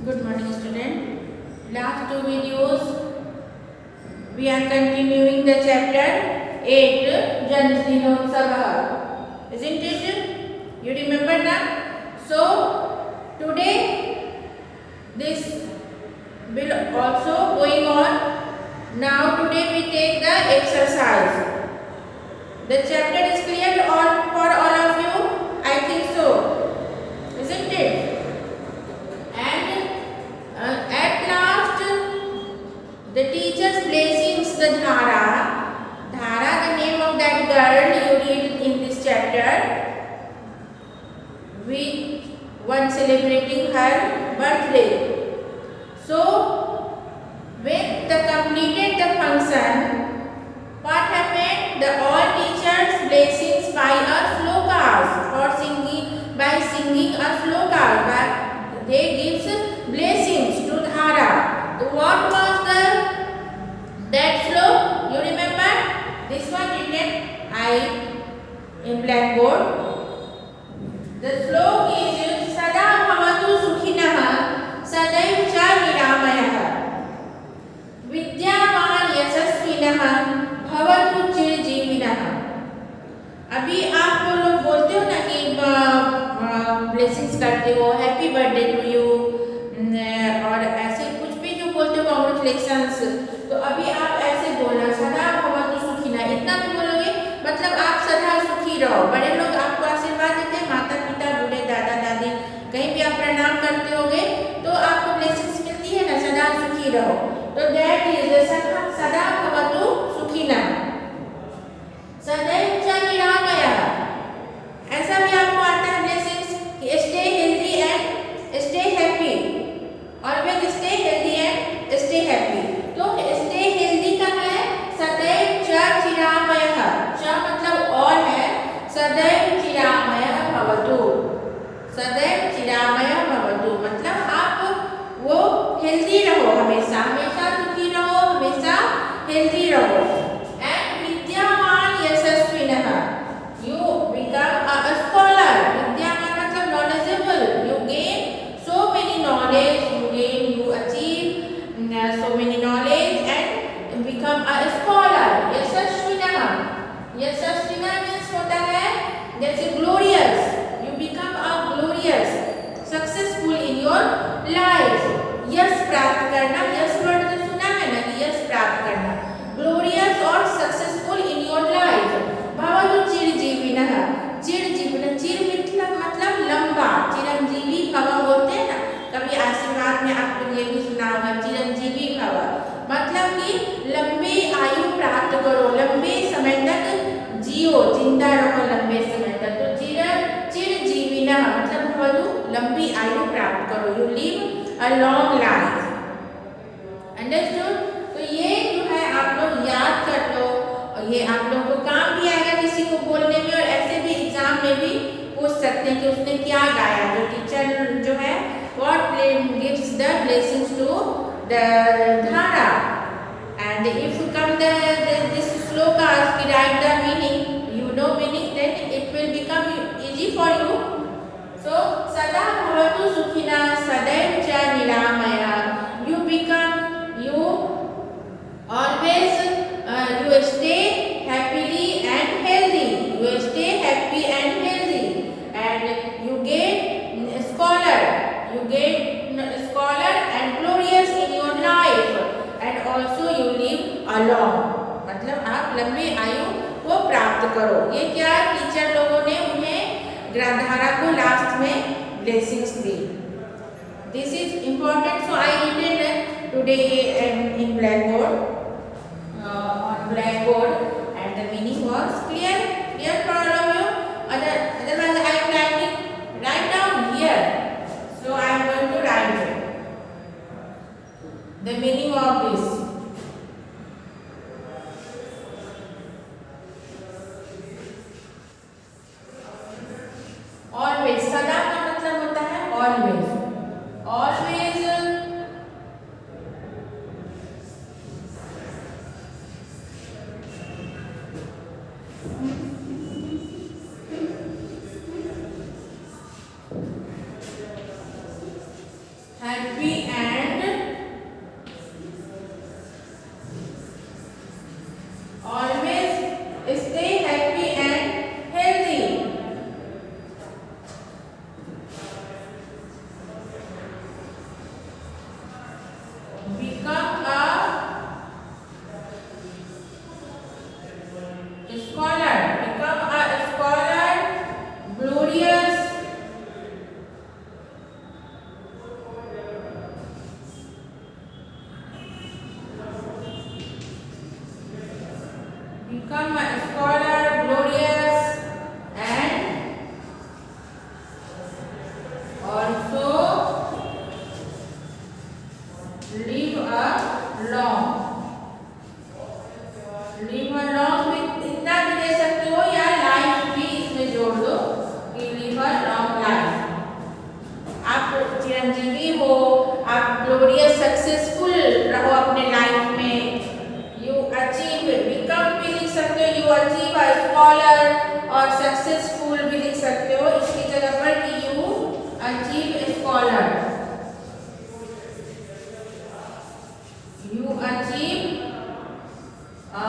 Good morning, student. Last two videos we are continuing the chapter 8 Janmdinotsava. Isn't it? You remember now? So today this will also going on. Now today we take the exercise. The chapter is clear for all of you? I think so. Isn't it? At last, the teacher's blessings the Dhara. Dhara, the name of that girl you read in this chapter. We one celebrating her birthday. So, when the completed the function, what happened? The all teachers blessings by a slokas for singing by singing a sloka. They gives blessings to Dhara. So what was that slok? You remember? This one written in blackboard. The slok is Sada Bhavatu Sukhinah Sadaiv Cha Niramayah Vidyavan Yasasvinah Bhavatu Chirjivinah. अभी आप लोग बोलते हो ना कि blessings करते हो, happy birthday to you और ऐसे कुछ भी जो बोलते हो कॉन्ग्रेचुलेशंस, तो अभी आप ऐसे बोलना सदा भवतु सुखिना, इतना भी बोलोगे मतलब आप सदा सुखी रहो। बड़े लोग आपको आशीर्वाद देते हैं, माता पिता बूढ़े दादा दादी कहीं भी आप प्रणाम करते होगे तो आपको ब्लेसिंग्स मिलती है ना, सदा सुखी रहो। तो दैट इज सदा भवतु सुखिना सदैव च निरामयः। ऐसा भी आपको आता है ब्लेसिंग्स कि stay healthy and stay happy, always stay healthy and stay happy. तो स्टे हेल्दी का है सदैव च चिरामयः, च मतलब और है, सदैव चिरामयः भवतु, सदैव चिरामयः भवतु मतलब आप वो हेल्दी रहो, हमेशा हमेशा सुखी रहो, हमेशा हेल्दी रहो। You become a scholar. Vidyaman matlab knowledgeable. You gain so many knowledge. You achieve so many knowledge and become a scholar. Yasasvinah. Yasasvinah means होता है जैसे glorious. You become a glorious, successful in your life. यश प्राप्त करना, यश word तो सुना है ना कि यश प्राप्त करना, glorious और successful in your life. भवतु चिरजीविनः, चिरजीविनः चिर मतलब लंबा, चिरंजीवी भव बोलते हैं ना, कभी आशीर्वाद में आपने ये भी सुना होगा चिरंजीवी भव मतलब कि लंबे आयु प्राप्त करो, लंबे समय तक जियो, जिंदा रहो लंबे समय तक। तो चिरजीविनः मतलब भवतु लंबी आयु प्राप्त करो, you live a long life. Understood? तो ये जो है आप लोग याद कर लो, ये आप लोगों को काम भी आएगा किसी को बोलने में, और ऐसे भी एग्जाम में भी पूछ सकते हैं कि उसने क्या गाया। जो टीचर जो है what gives the blessings to the Dhara, and if come this shlokas की write the meaning, you know meaning, then it will become easy for you. So सदा भवतु सुखिनः सदैव च निरामयः, you become you always you stay happily and healthy, you stay happy and healthy, and you get scholar and glorious in your life, and also you live along मतलब आप लंबी आयु को प्राप्त करो। ये क्या टीचर लोगों ने उन्हें ग्रंथधारा को लास्ट में blessings the. This is important, so I written today in blackboard, on blackboard, and the meaning was clear for all of you. Otherwise I am writing right down here, so I am going to write the meaning of this. Always, सदा का मतलब होता है always, always glorious successful रहो अपने life में। You achieve, become भी लिख सकते हो, यू अचीव अ स्कॉलर, और सक्सेसफुल भी लिख सकते हो इसकी जगह पर कि you achieve a scholar, you achieve a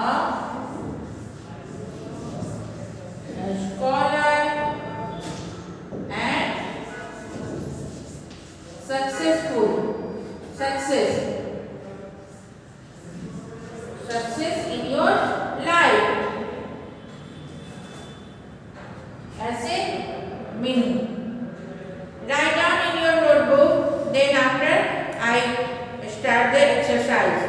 scholar and successful, success in your life, ऐसे meaning. Write down in your notebook, then after I start the exercise.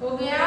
हो गया?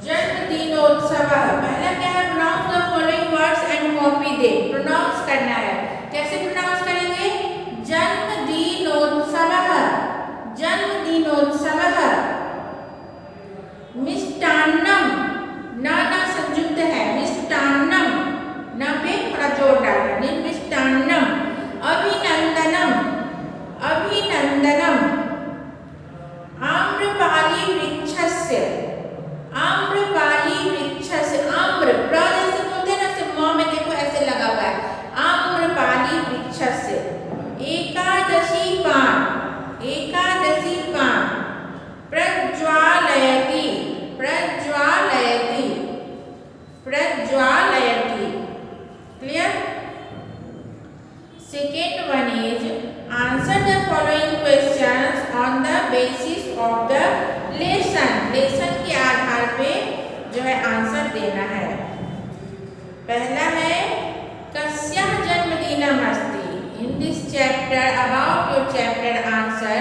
जन्मदिनोत्सवः, पहला क्या है? Pronounce the following words and copy them. Pronounce करना है, कैसे pronounce करेंगे? जन्मदिनोत्सवः, जन्मदिनोत्सवः। मिष्टान्नम, ना संयुक्त है, मिष्टान्नम, ना पे थोड़ा जोर डालना, मिष्टान्नम। अभिनंदनम, अभिनंदनम। आम्रपाली वृक्षस्य, आम्रपाली वृक्षस्य, आम्र प्र जैसे बोलते हैं ना, सिर्फ म में देखो ऐसे लगा हुआ है, आम्रपाली वृक्षस्य। एकादशी पान, एकादशी पान। प्रज्वालयति, प्रज्वालयति, प्रज्वालयति। Clear? Second one is answer the following questions on the basis of the lesson. Lesson के आधार पे जो है आंसर देना है। पहला है कस्याः जन्मदिनम् अस्ति। In this chapter, about your chapter answer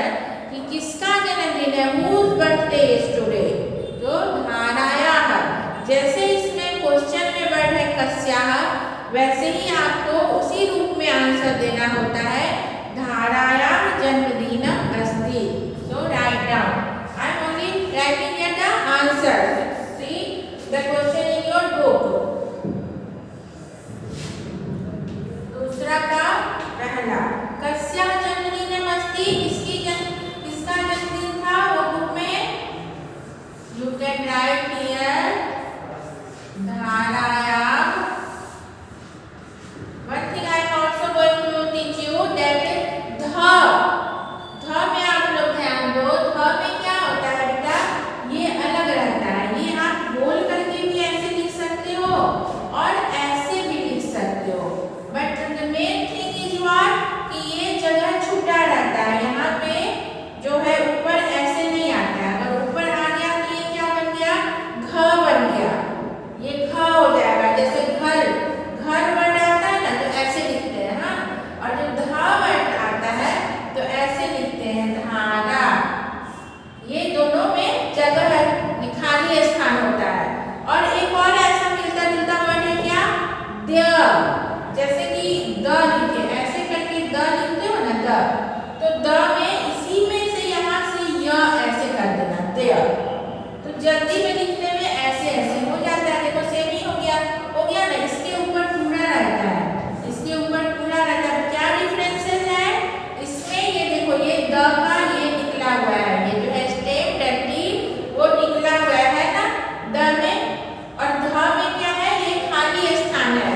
कि किसका जन्मदिन है, whose birthday is today। तो धारायाः, जैसे इसमें क्वेश्चन में वर्ड है कस्याः, वैसे ही आपको उसी रूप में आंसर देना होता है, धारायाः जन्मदिनम् अस्ति। So write down. I am only writing here the answer. See the question in your book. दूसरा का पहला कस्याः जन्मदिनम् अस्ति, किसका जन्मदिन था वो बुक में you can write here धारायाः। One thing I am also going to teach you that is ध में आप लोग ध्यान दो। ध में क्या होता है बेटा, ये अलग रहता है, ये आप बोल करके भी ऐसे लिख सकते हो और ऐसे भी लिख सकते हो, but the main thing is what कि ये जगह छूटा रहता है, यहाँ पे जो है ऊपर ऐसे नहीं आता है। अगर ऊपर आ गया तो ये क्या बन गया, घ बन गया, ये घ हो जाएगा। जैसे घर, घर वर्ड आता है ना तो ऐसे लिखते हैं, हाँ, और जब धा वर्ड आता है तो ऐसे लिखते हैं, धारा। ये दोनों में जगह खाली स्थान होता है। और एक और ऐसा मिलता जुलता वर्ड है क्या, द। जैसे कि द लिखे, ऐसे करके द लिखते हो ना, द, तो द में इसी में से यहाँ से य ऐसे कर देना, द। तो जल्दी में लिखने में ऐसे ऐसे हो जाता है। देखो सेम ही हो गया ना। इसके ऊपर पूरा रहता है, इसके ऊपर पूरा रहता है। क्या डिफरेंसेस है इसमें, ये देखो, ये द का ये निकला हुआ है, ये जो है स्टेम डंडी वो निकला हुआ है ना द में, और ध में क्या है, ये खाली स्थान है।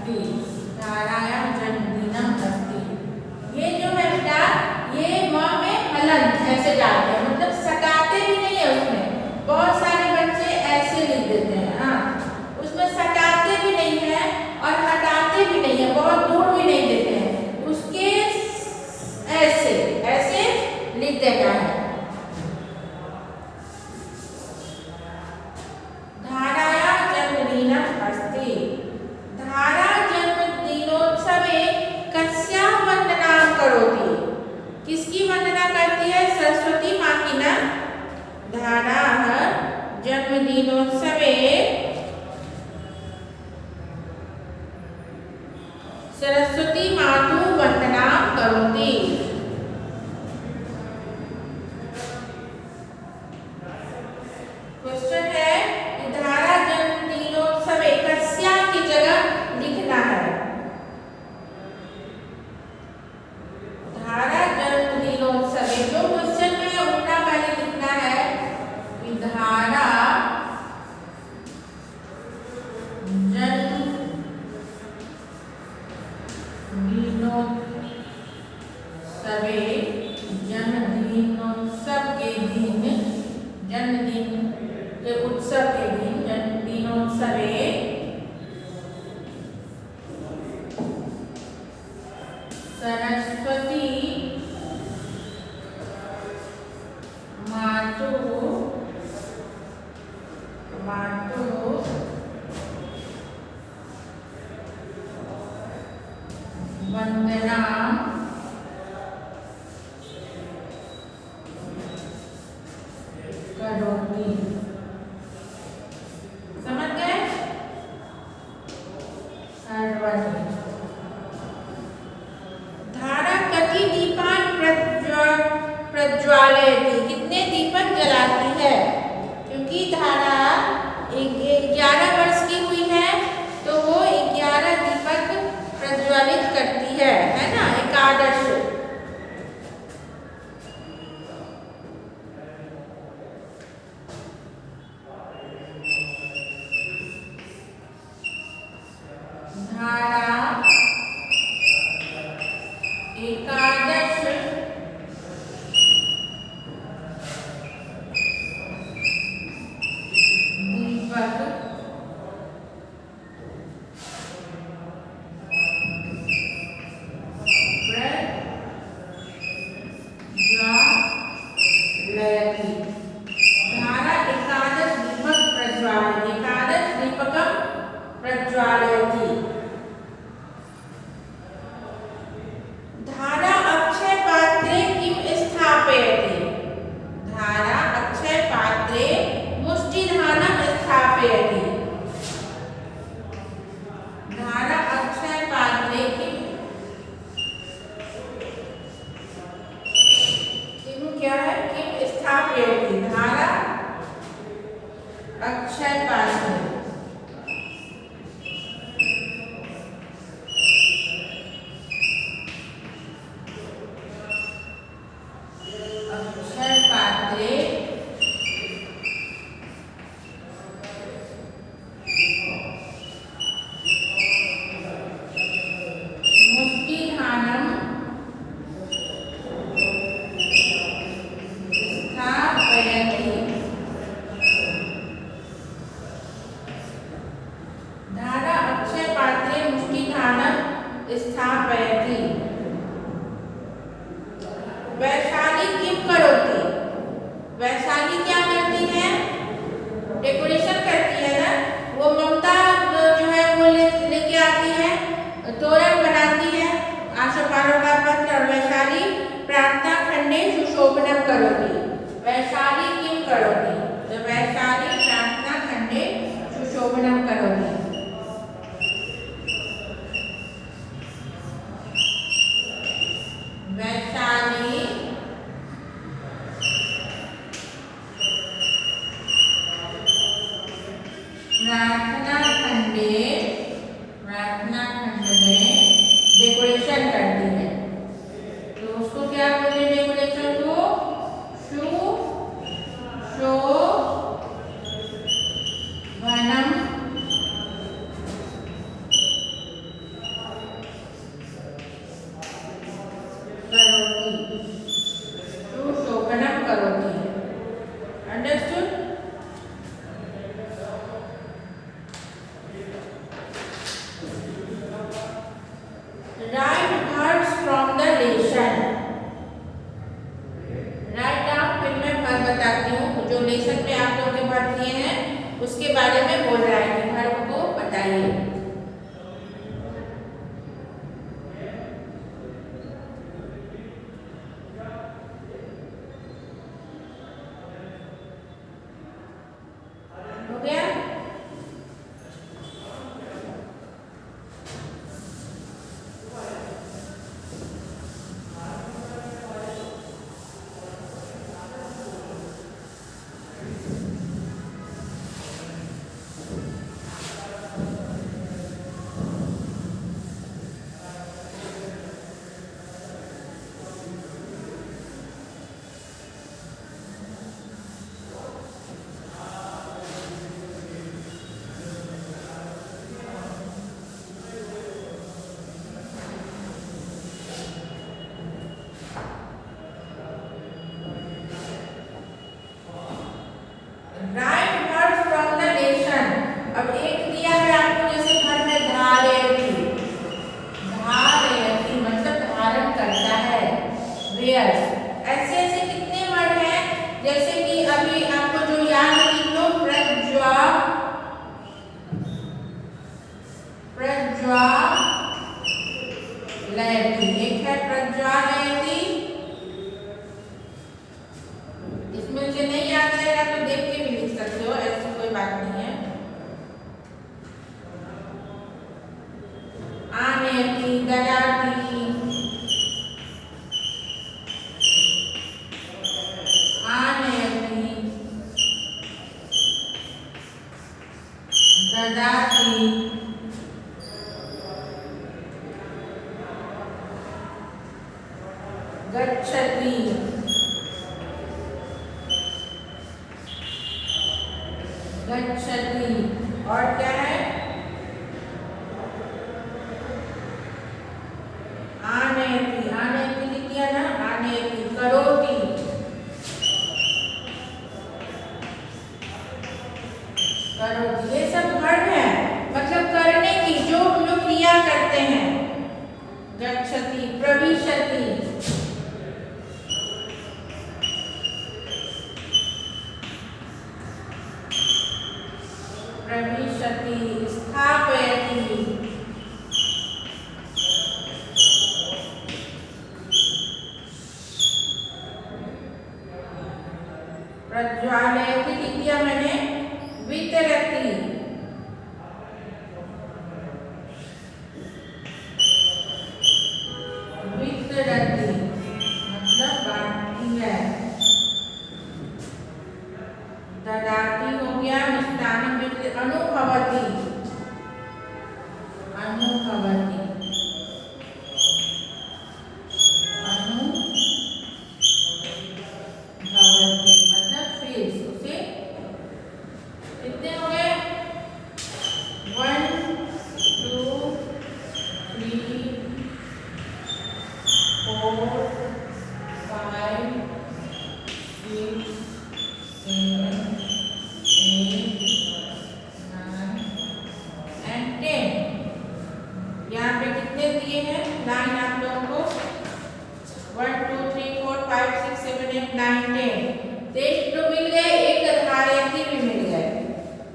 अस्ति, धारायां जन्मदिनम अस्ति। ये जो है बेटा ये म में हलंत ऐसे डालते हैं, मतलब सटाते भी नहीं है उसमें। बहुत सारे बच्चे ऐसे लिख देते हैं, हाँ उसमें सटाते भी नहीं है और हटाते भी नहीं है, बहुत दूर भी नहीं देते हैं, उसके ऐसे ऐसे लिख देना है। धाराया जन्मदिनम अस्ति, धारा जन्मदिनोत्सवे कस्याः वंदनां करोति, किसकी वंदना करती है? सरस्वती माँ की ना। धाराः जन्मदिनोत्सवे सरस्वती मातु वंदनां करोति। क्वेश्चन है कि धारा जन्मदिनोत्सवे कस्या की जगह लिखना है। धारा जन्मदिनोत्सवे जो क्वेश्चन में उल्टा पहले लिखना है कि धारा जन्मदिनोत्सवे, जन्मदिनोत्सव के दिन, जन्मदिन के उत्सव के दिन, जन्मदिनोत्सवे सरस्वती मातु वंदना करोति। समझ गए? धारा कति दीपान प्रज्वालयति, कितने दीपक जलाती है? क्योंकि धारा 11 वर्ष की हुई है तो वो 11 दीपक प्रज्वलित करती है ना, एकादश। धारा एकादश दीपक प्रज्वालयति। धारा एकादश दीपक प्रज्वालयति, एकादश दीपकं प्रज्वालयति। धारा अक्षय पात्रे किं स्थापयति, धारा अक्षय पात्रे मुष्टिधानं स्थापयति। धारा अक्षय पात्रे किं क्या है? किं स्थापयति, धारा अक्षय पात्रे स्थापयति। वैशाली किं करोति, वैशाली क्या करती है? डेकोरेशन करती है ना। वो ममता जो है वो लेके आती है, तोरण बनाती है, आशोपालों का पत्र। और वैशाली प्रार्थना खंडे सुशोभनम करोति, वैशाली किं करोति, तो वैशाली प्रार्थना खंडे सुशोभनम करोति। वैशाली प्रार्थना खंड में डेकोरेशन करती है। तो उसको क्या बोलते हैं? डेकोरेशन को सुशोभनम यस, ऐसे ऐसे कितने वर्ड हैं, जैसे कि अभी आपको जो याद है लिख लो, प्रज्वालयति, एक है प्रज्वालयति। इसमें से नहीं याद आएगा तो देख के भी लिख सकते हो, ऐसी कोई बात नहीं है। आनयति, ददाति, आनयति, ददाति, गच्छति, गच्छति, और क्या है, आनयति, आनयति लिख दिया ना, आनयति, करोति, करोति, ये सब वर्ड है, मतलब करने की, जो हम लोग क्रिया करते हैं। गच्छति, प्रविशति, प्रविशति, स्थापयति, प्रज्वालयति लिख दिया मैंने, वितरति, वितरति मतलब बांटती है। ददाति हो गया, मिष्टान्नं वितरति, अनुभवति, अनुभवति, अनुभवति मतलब फील्स, उसे कितने हो गए, 1 2 3 4 5 6 7 8 9 and 10। यहाँ पे कितने दिए हैं लाइन आप लोगों को, 1 2 3 4 5 6 7 8 9 10। देश तो मिल गए, एक धार्यति भी मिल गए।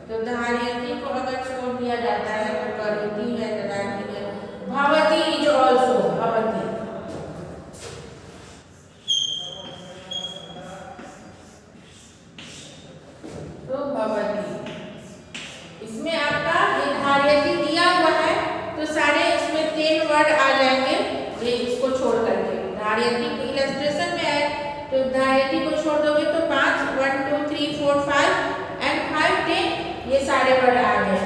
तो धार्यति को अगर छोड़ दिया जाता है तो करोति है, ददाति है, भवति इज ऑल्सो, भवति। तो भवति, इसमें आपका ये धार्यति दिया हुआ है, तो सारे इसमें 3 वर्ड आ जाएंगे, ये इसको छोड़ करके। धार्यति को इलस्ट्रेशन में है, तो धार्यति को छोड़ दोगे तो 5 1 2 3 4 5 एंड 5 10 ये सारे वर्ड आ गए।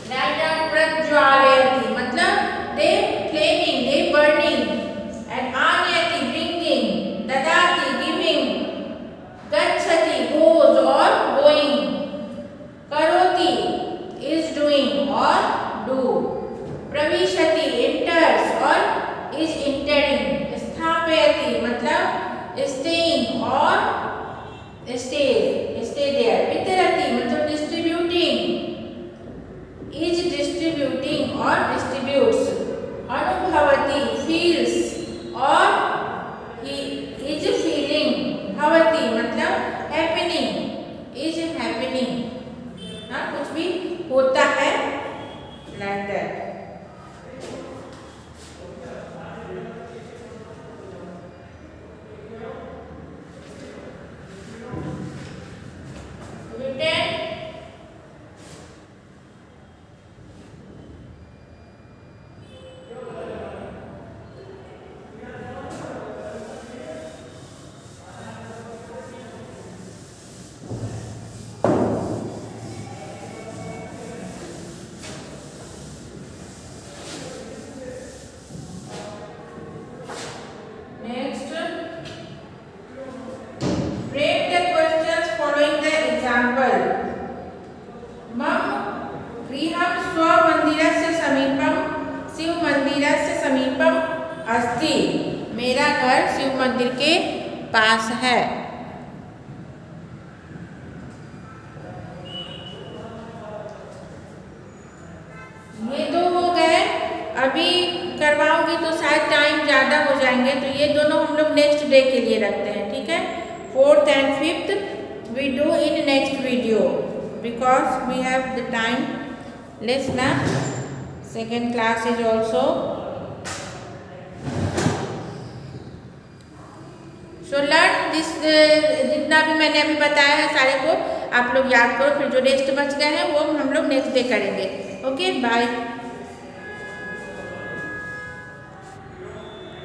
राइट डाउन, प्रज्वालयति मतलब दे फ्लेमिंग, दे बर्निंग, एंड आनयति ब्रिंगिंग, ददाति गिविंग, गच्छति गोज और गोइंग, करोति इज डूइंग और डू, प्रविशति एंटर्स और इज एंटरिंग, स्थापयति मतलब स्टेइंग और स्टे देयर, वितरति मतलब डिस्ट्रीब्यूटिंग, इज डिस्ट्रीब्यूटिंग और डिस्ट्रीब्यूट्स, अनुभवति फील्स और ही इज फीलिंग, भवति मतलब हैपनिंग, इज हैपनिंग, हाँ कुछ भी होता है, लाइक दैट। अस्ति, मेरा घर शिव मंदिर के पास है। ये दो हो गए। अभी करवाओगी तो शायद टाइम ज़्यादा ज़्यादा हो जाएंगे तो ये दोनों हम लोग नेक्स्ट डे के लिए रखते हैं, ठीक है। 4th and 5th we do in next video because we have the time less na. Second class is also. So learn this जितना भी मैंने अभी बताया है सारे को आप लोग याद करो, फिर जो नेक्स्ट बच गए हैं वो हम लोग नेक्स्ट डे करेंगे। Okay bye.